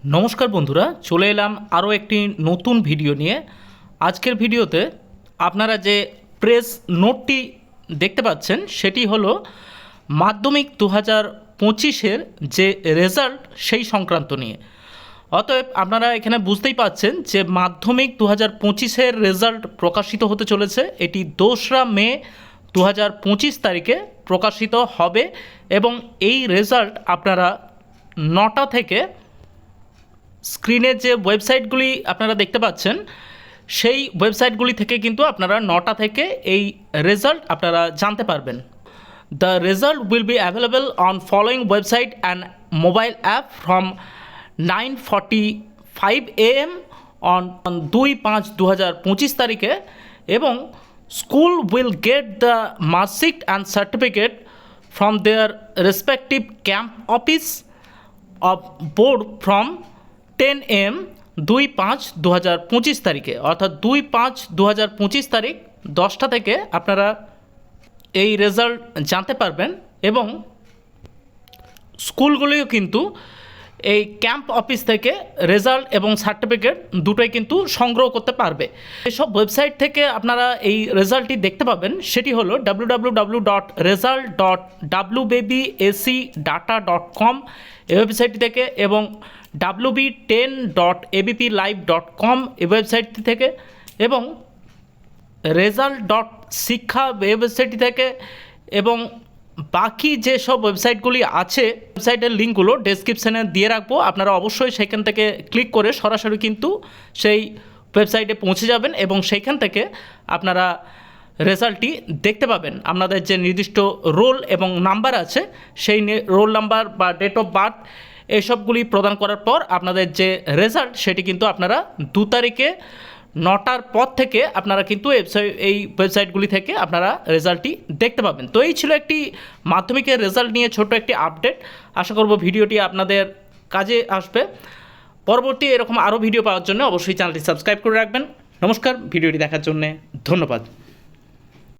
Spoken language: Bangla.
নমস্কার বন্ধুরা, চলে এলাম আরও একটি নতুন ভিডিও নিয়ে। আজকের ভিডিওতে আপনারা যে প্রেস নোটটি দেখতে পাচ্ছেন সেটি হলো মাধ্যমিক 2025-এর যে রেজাল্ট সেই সংক্রান্ত নিয়ে। অতএব আপনারা এখানে বুঝতেই পাচ্ছেন যে মাধ্যমিক 2025-এর রেজাল্ট প্রকাশিত হতে চলেছে। এটি 2রা মে 2025 তারিখে প্রকাশিত হবে এবং এই রেজাল্ট আপনারা 9টা থেকে স্ক্রিনে যে ওয়েবসাইটগুলি আপনারা দেখতে পাচ্ছেন সেই ওয়েবসাইটগুলি থেকে কিন্তু আপনারা 9টা থেকে এই রেজাল্ট আপনারা জানতে পারবেন। The result will be available on following website and mobile app from 9:45 AM on 2/5/2025 তারিখে, এবং school will get the marksheet and certificate from their respective camp office of board from 10 AM 2/5/2025 তারিখে, অর্থাৎ 2/5/2025 তারিখ 10টা থেকে আপনারা এই রেজাল্ট জানতে পারবেন। এবং স্কুলগুলিও কিন্তু এই ক্যাম্প অফিস থেকে রেজাল্ট এবং সার্টিফিকেট দুটোই কিন্তু সংগ্রহ করতে পারবে। এসব ওয়েবসাইট থেকে আপনারা এই রেজাল্টটি দেখতে পাবেন সেটি হলো www.result.wbacdata.com এই ওয়েবসাইটটি থেকে, এবং wb10.abplive.com এই ওয়েবসাইটটি থেকে, এবং result.শিক্ষা ওয়েবসাইটটি থেকে, এবং বাকি যেসব ওয়েবসাইটগুলি আছে ওয়েবসাইটের লিঙ্কগুলো ডেসক্রিপশানে দিয়ে রাখবো। আপনারা অবশ্যই সেখান থেকে ক্লিক করে সরাসরি কিন্তু সেই ওয়েবসাইটে পৌঁছে যাবেন এবং সেইখান থেকে আপনারা রেজাল্টটি দেখতে পাবেন। আপনাদের যে নির্দিষ্ট রোল এবং নাম্বার আছে সেই রোল নাম্বার বা ডেট অফ বার্থ এইসবগুলি প্রদান করার পর আপনাদের যে রেজাল্ট সেটি কিন্তু আপনারা 2 তারিখে 9টার পর থেকে আপনারা কিন্তু এই ওয়েবসাইটগুলি থেকে আপনারা রেজাল্টটি দেখতে পাবেন। তো এই ছিল একটি মাধ্যমিকের রেজাল্ট নিয়ে ছোট একটি আপডেট। আশা করব ভিডিওটি আপনাদের কাজে আসবে। পরবর্তী এরকম আরও ভিডিও পাওয়ার জন্য অবশ্যই চ্যানেলটি সাবস্ক্রাইব করে রাখবেন। নমস্কার, ভিডিওটি দেখার জন্য ধন্যবাদ।